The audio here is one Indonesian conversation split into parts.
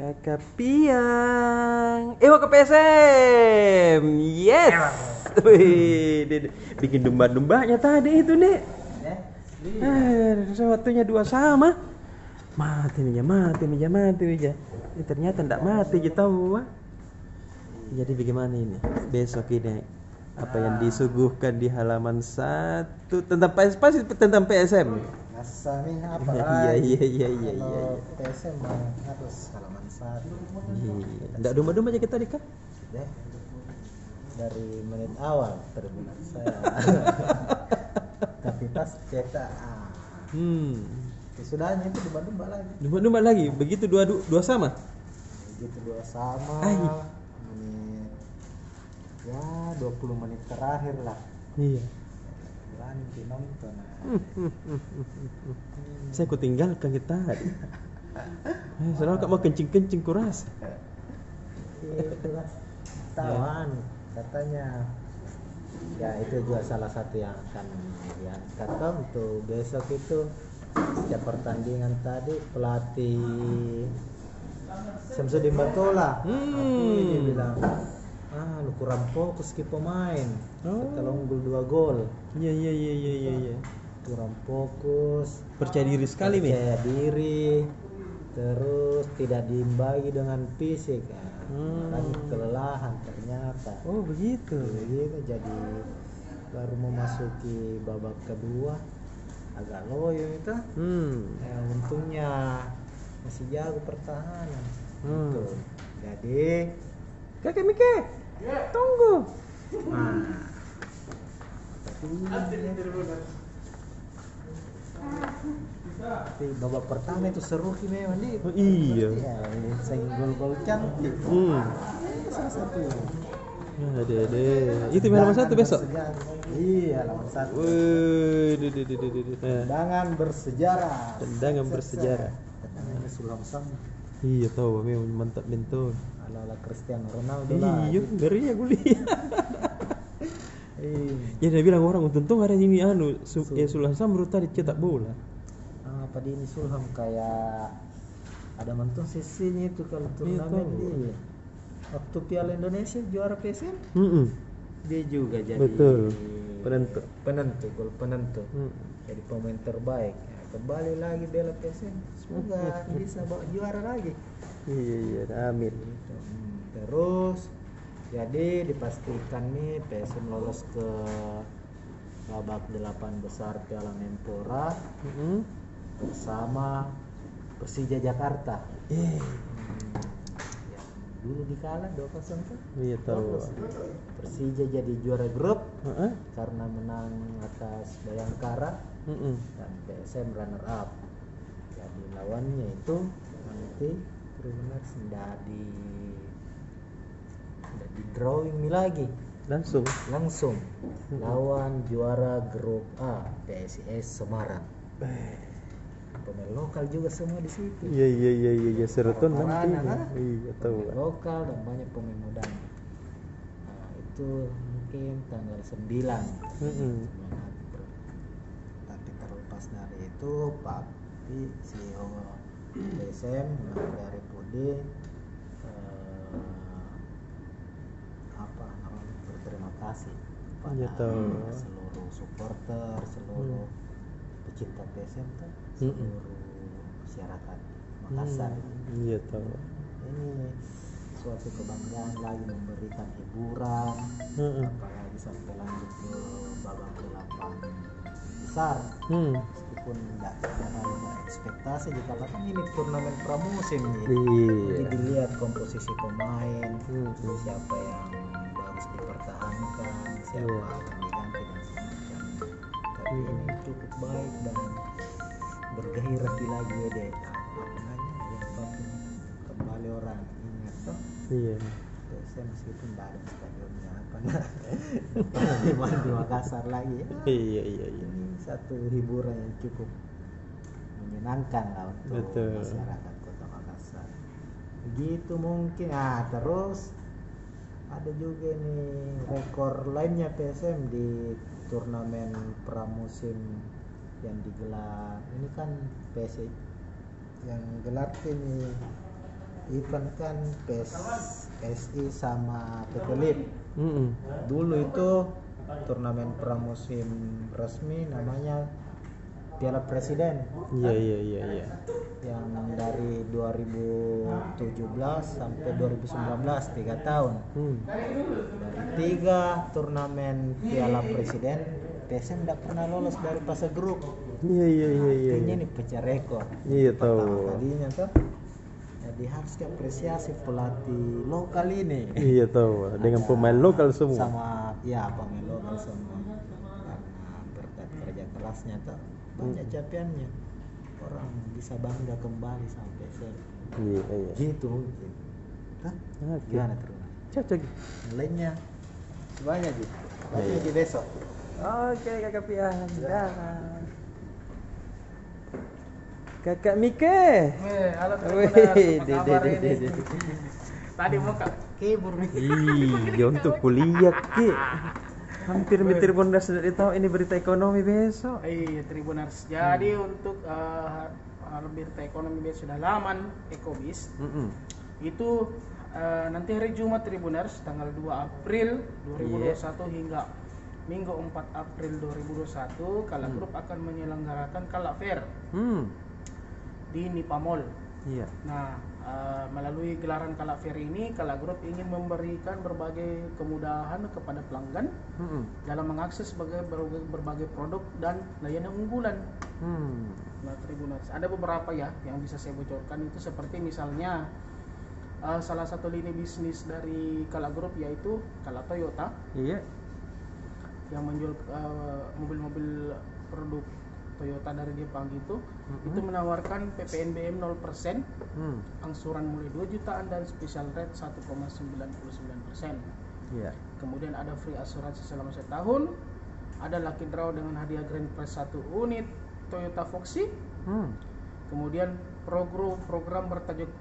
Kakak Piang. Ke PSM. Yes. Wih, bikin domba-dombanya tadi itu, Nek. Waktunya 2 sama. Mati meja. Ini ternyata enggak mati gitu tahu. Jadi bagaimana ini? Besok ini apa yang disuguhkan di halaman 1 tentang pasti tentang PSM. Masa nih apa Iya. PSM harus halaman 1. Iya. Enggak domba-domba aja kita Dika. Dari menit awal terminat saya. Tapi pas cetak sesudahnya itu domba-domba lagi. Domba-domba lagi. Begitu dua sama. Begitu 2 sama. Menit ya 20 menit terakhir lah. Iya. Lanjut nonton. Saya kutinggalkan kita tadi. Selalu kamu kencing-kencing kuras. Itu lah. Tawan katanya. Ya itu juga salah satu yang akan diangkat untuk besok itu. Setiap pertandingan tadi pelatih Samsudin Batola dia bilang lu kurang fokus ke pemain setelah unggul 2 gol. Iya. Kurang fokus, Percaya diri sekali nih. percaya diri, terus tidak diimbangi dengan fisik. Kan kelelahan ternyata. Oh begitu. Jadi baru memasuki babak kedua agak loyo itu. Untungnya masih jago pertahanan. Gitu. Jadi Kakek Mike. Tunggu. Tapi babak pertama itu seru memang nih. Oh, iya. Ya, saya gol-gol cantik. Salah satu. Dede. Itu halaman 1 besok. Iya, halaman 1. Tendangan bersejarah. Tendangan bersejarah. Tendangannya Sulham Sam. Iya tahu, memang mantap bentul. Ala Cristiano Ronaldo lah. Iya, ngeri ya gue lihat. Iya. Ya dia bilang orang untung ada ini Sulham Sam baru tadi cetak bola. Pada ini Sulham kayak ada mentung sisinya itu kalau turnamen dia. Waktu Piala Indonesia juara PSM. Dia juga jadi betul. Gol penentu. Jadi pemain terbaik. Kembali lagi bela PSM. Semoga bisa bawa juara lagi. Iya, amin. Terus jadi dipastikan nih PSM lolos ke babak 8 besar Piala Menpora bersama Persija Jakarta. Yang dulu dikalah 2-0 tuh. Iya tahu. Persija jadi juara grup karena menang atas Bayangkara. Dan PSM runner up. Jadi lawannya itu nanti benar sudah di drawing lagi langsung lawan juara grup A PSIS Semarang. Pemain lokal juga semua di situ. Iya Seroton nanti. Iya tahu. Lokal dan banyak pemain muda. Itu mungkin tanggal 9. Tapi terlepas dari itu, Papi CEO PSM dari Pudi berterima kasih kepada seluruh supporter, seluruh pecinta PSM tuh, seluruh masyarakat Makassar. Iya tahu. Ini suatu kebanggaan lagi memberikan hiburan, apalagi sampai lanjut ke babak 8 besar. Meskipun tidak ada ekspektasi jika kan ini turnamen pramusim jadi dilihat komposisi pemain, siapa yang bagus dipertahankan, siapa yang diganti dan semacamnya. Tapi ini cukup baik dan bergairah lagi deh. Kembali orang ingat toh. Iya. Saya meskipun tidak ada stadionnya di Makassar lagi ya. Iya. Ini satu hiburan yang cukup menyenangkan lah untuk masyarakat Kota Makassar. Begitu mungkin. Terus ada juga nih rekor lainnya PSM di turnamen pramusim yang digelar. Ini kan PSM yang gelar ini event kan PSI sama PT Lib. Dulu itu turnamen pramusim resmi namanya Piala Presiden. Iya. Yang dari 2017 sampai 2019 3 tahun. Dari 3 turnamen Piala Presiden, PSM tidak pernah lolos dari fase grup. Iya. Artinya ini pecah rekor. Iya tahu. Pertama kalinya tuh. Jadi harus diapresiasi pelatih lokal ini. Iya tahu. Dengan pemain lokal semua. Sama ya pemain lokal semua. Karena berkat kerja kerasnya tuh banyak capaiannya. Orang bisa bangga kembali sampai PSM. Iya. Gitu mungkin. Hah? Oke. Gimana terus? Cocok. Lainnya banyak gitu. Lagi besok. Oke kakak Pian. Dah. Kakak Mike. Halo Wih, Tribuners, apa kabar dede. ini? Tadi mau kebur nih. Iya untuk kuliah Ki. Hampir Tribun sudah tahu ini berita ekonomi besok. Iya Tribuners. Jadi untuk berita ekonomi besok halaman Ekobis itu nanti hari Jumat Tribuners tanggal 2 April 2021 hingga Minggu 4 April 2021 Kala Group akan menyelenggarakan Kala Fair di Nipa Mall. Iya. Nah, melalui gelaran Kala Fair ini, Kala Group ingin memberikan berbagai kemudahan kepada pelanggan dalam mengakses berbagai produk dan layanan unggulan. Nah, Tribuners, ada beberapa ya yang bisa saya bocorkan itu seperti misalnya salah satu lini bisnis dari Kala Group yaitu Kala Toyota. Iya. Yang menjual mobil-mobil produk Toyota dari Jepang itu menawarkan PPNBM 0%, angsuran mulai 2 jutaan dan special rate 1,99%. Iya. Kemudian ada free asuransi selama 1 tahun, ada lucky draw dengan hadiah grand prize 1 unit Toyota Foxy. Kemudian program bertajuk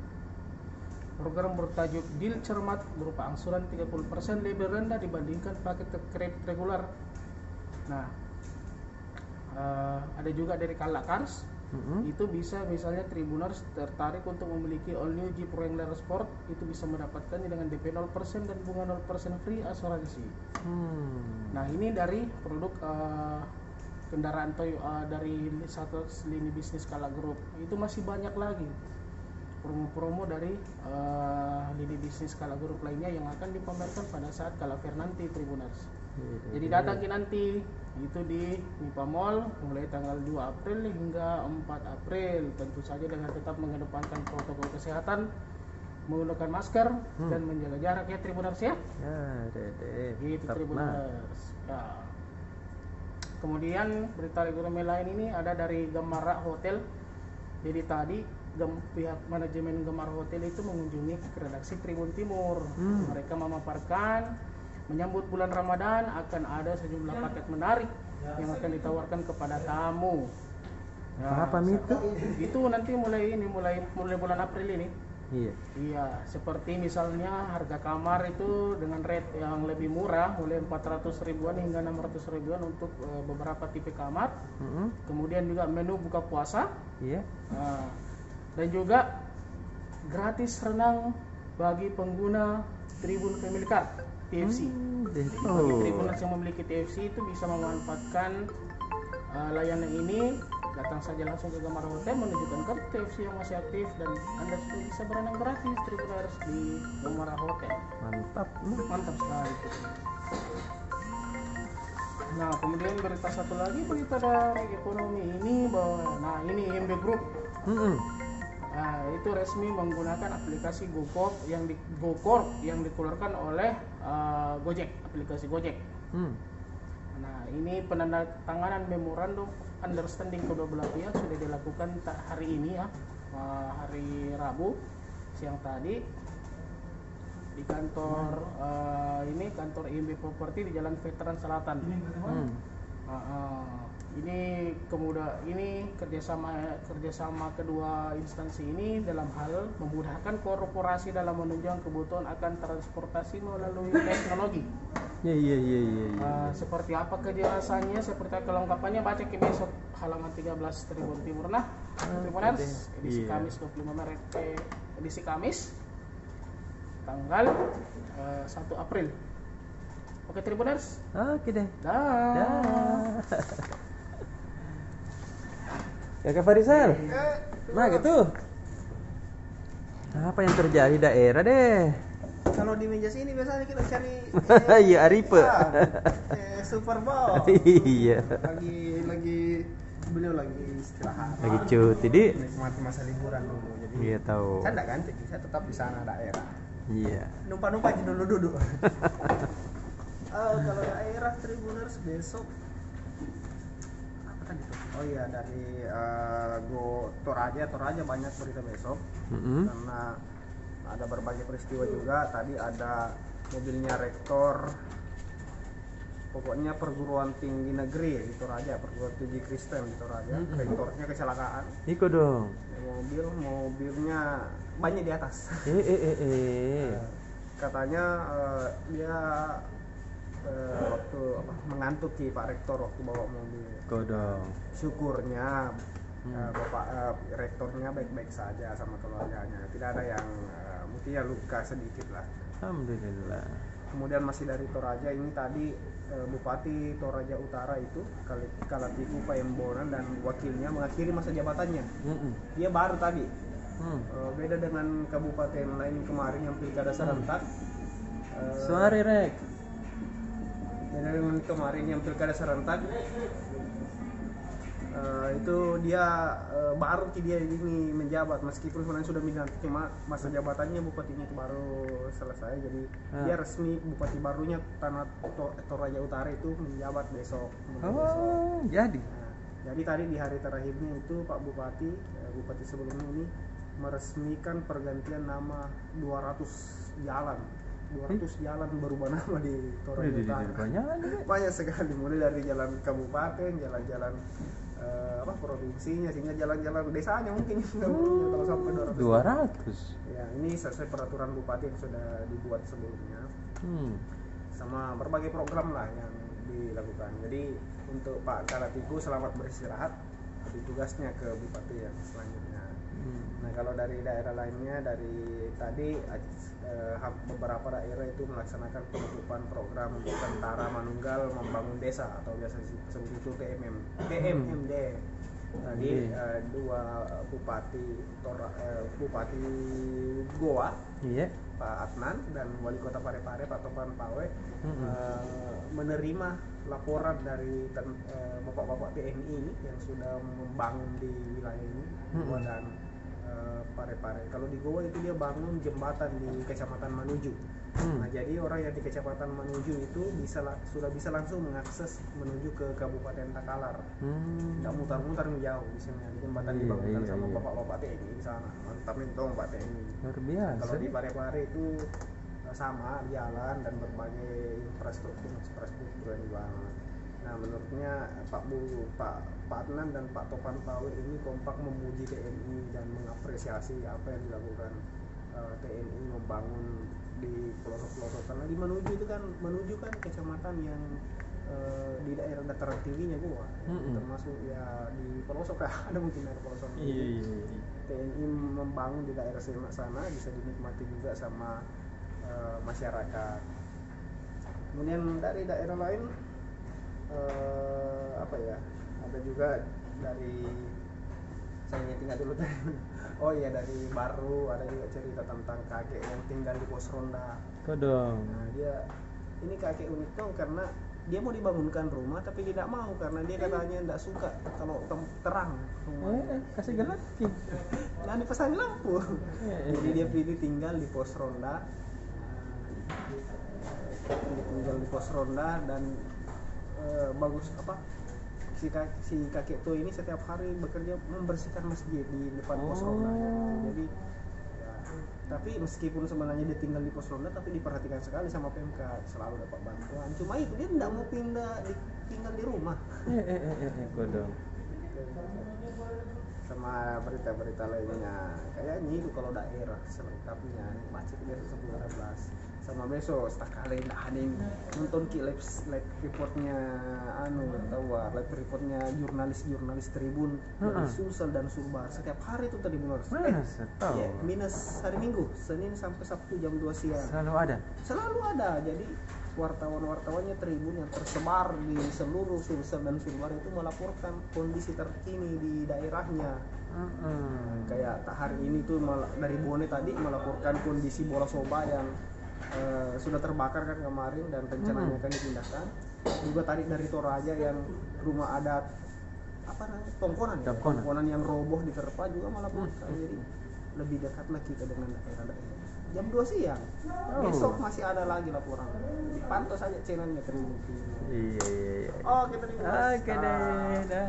deal cermat berupa angsuran 30% lebih rendah dibandingkan paket kredit reguler. Nah, ada juga dari Kala Cars. Itu bisa misalnya Tribuners tertarik untuk memiliki all new Jeep Wrangler Sport, itu bisa mendapatkannya dengan DP 0% dan bunga 0% free asuransi. Nah, ini dari produk kendaraan dari satu lini bisnis Kala Group. Itu masih banyak lagi promo-promo dari lini bisnis Kala Group lainnya yang akan dipamerkan pada saat Kala Fair nanti Tribuners. Jadi datangi nanti itu di Nipa Mall mulai tanggal 2 April hingga 4 April, tentu saja dengan tetap mengedepankan protokol kesehatan, menggunakan masker dan menjaga jarak ya Tribuners ya. Ya, dede. Gitu Tribuners. Ya. Kemudian berita ekonomi lain ini ada dari Gemara Hotel. Jadi tadi pihak manajemen Gemara Hotel itu mengunjungi redaksi Tribun Timur. Mereka memaparkan menyambut bulan Ramadan akan ada sejumlah paket menarik yang akan ditawarkan kepada tamu. Ya, Apa itu? Itu nanti mulai bulan April ini. Iya. Seperti misalnya harga kamar itu dengan rate yang lebih murah mulai 400 ribuan hingga 600 ribuan untuk beberapa tipe kamar. Kemudian juga menu buka puasa. Iya. Dan juga gratis renang bagi pengguna Tribun Family Card TFC. Bagi Tribuners yang memiliki TFC itu bisa memanfaatkan layanan ini. Datang saja langsung ke Gemara Hotel, menunjukkan kartu TFC yang masih aktif dan Anda sudah bisa berenang gratis Tribuners di Gemara Hotel. Mantap sekali. Nah, kemudian berita satu lagi, berita dari ekonomi ini bahwa ini MB Group. Itu resmi menggunakan aplikasi GoCorp yang dikeluarkan oleh Gojek, aplikasi Gojek. Nah, ini penandatanganan memorandum understanding kedua belah pihak sudah dilakukan hari ini ya, hari Rabu siang tadi di kantor kantor IMB Property di Jalan Veteran Selatan. Ini kerjasama kedua instansi ini dalam hal memudahkan korporasi dalam menunjang kebutuhan akan transportasi melalui teknologi. Iya. Seperti apa kejelasannya, seperti kelengkapannya baca ke besok halaman 13 Tribun Timur. Nah, Tribuners edisi Kamis 25 Maret edisi Kamis tanggal 1 April. Oke Tribuners? Oke deh. Dah. Dah. Kakak Farisal. Nah gitu. Apa yang terjadi daerah deh? Kalau di meja sini biasanya kita cari Iya Aripe. Super Bowl. Iya. Lagi beliau lagi istirahat. Lagi cuti di. Nikmati masa liburan dulu. Jadi Iya tahu. saya enggak ganti, saya tetap di sana daerah. Iya. Numpang-numpang aja dulu. Kalau daerah Tribuners besok apa kan itu? Oh iya dari Toraja banyak berita besok. Karena ada berbagai peristiwa juga. Tadi ada mobilnya rektor, pokoknya perguruan tinggi negeri di Toraja, perguruan tinggi Kristen di Toraja. Rektornya kecelakaan. Iko dong. Mobilnya banyak di atas. Katanya dia waktu mengantuk Pak Rektor waktu bawa mobil. Kodong. Syukurnya Bapak Rektornya baik-baik saja sama keluarganya. Tidak ada yang mungkin ya luka sedikit lah. Alhamdulillah. Kemudian masih dari Toraja ini tadi Bupati Toraja Utara itu Kalatiku Paembonan dan wakilnya mengakhiri masa jabatannya. Dia baru tadi. Beda dengan kabupaten lain kemarin yang pilkada serentak. Suari rek. Beda dengan kemarin yang pilkada serentak. Itu dia baru dia ini menjabat meskipun sebenarnya sudah dilantik, cuma masa jabatannya bupatinya itu baru selesai, jadi dia resmi bupati barunya tanah Toraja Utara itu menjabat besok. Jadi. Jadi tadi di hari terakhirnya itu Pak Bupati sebelumnya ini meresmikan pergantian nama 200 jalan berubah nama di Toraja Utara. Banyak sekali, mulai dari jalan kabupaten, jalan-jalan provinsinya, sehingga jalan-jalan desanya mungkin kalau sampai 200. Ya, ini sesuai peraturan bupati yang sudah dibuat sebelumnya. Sama berbagai program lah yang dilakukan. Jadi untuk Pak Kalatiku selamat beristirahat, lebih tugasnya ke bupati yang selanjutnya. Nah kalau dari daerah lainnya, dari tadi beberapa daerah itu melaksanakan penutupan program Tentara Manunggal Membangun Desa atau biasa disebut itu TMMD. Tadi dua bupati Goa, Pak Adnan, dan Wali Kota Parepare Pak Topan Pawe menerima laporan dari bapak-bapak TNI ini yang sudah membangun di wilayah ini, Goa dan Parepare. Kalau di Goa itu dia bangun jembatan di Kecamatan Manuju. Nah jadi orang yang di Kecamatan Manuju itu sudah bisa langsung mengakses menuju ke Kabupaten Takalar. Tidak mutar-mutar jauh di sini. Jembatan dibangunkan sama bapak-bapak TNI di sana. Mantap dong Pak TNI. Luar biasa. Kalau di Parepare itu sama jalan dan berbagai infrastruktur yang dibangun. Nah menurutnya Pak Adnan dan Pak Topan Pawe ini kompak memuji TNI dan mengapresiasi apa yang dilakukan TNI membangun di pelosok-pelosok. Karena di Manuju kan kecamatan yang di daerah dataran tingginya Goa, termasuk ya di pelosok ada mungkin ada pelosok. TNI membangun di daerah sana bisa dinikmati juga sama masyarakat. Kemudian dari daerah lain ada juga dari saya tinggal dulu tadi. Oh iya, dari Baru ada juga cerita tentang kakek yang tinggal di pos ronda. Kodong. Nah dia ini kakek unik dong karena dia mau dibangunkan rumah tapi tidak mau karena dia katanya tidak suka kalau terang. Kasih gelap. Nah dipasang lampu. Jadi dia pilih tinggal di pos ronda. Dan bagus si kakek tua ini setiap hari bekerja membersihkan masjid di depan pos ronda. Jadi ya, tapi meskipun sebenarnya dia tinggal di pos ronda tapi diperhatikan sekali sama Pemkab, selalu dapat bantuan. Cuma itu dia tidak mau tinggal di rumah. Kodong. sama berita-berita lainnya kayaknya itu kalau daerah selengkapnya baca biasa 11 sama besok sekali nggak ada yang nonton live reportnya tahu live reportnya jurnalis Tribun dari Sulsel dan Sumbar setiap hari itu tadi benar ya, minus hari Minggu Senin sampai Sabtu jam 2 siang selalu ada jadi wartawan-wartawannya Tribun yang tersebar di seluruh Sulsel dan Sumbar itu melaporkan kondisi terkini di daerahnya. Kayak hari ini tuh dari Bone tadi melaporkan kondisi Bola Soba yang sudah terbakar kan kemarin dan rencananya akan dipindahkan. Juga tadi dari Toraja yang rumah adat Tongkonan yang roboh di Terpa juga melaporkan. Jadi lebih dekatlah kita dengan daerah-daerah. Jam 2 siang. Besok masih ada lagi laporan. Dipantau saja channelnya Tribun. Iya. Oke, terima kasih. Oke deh.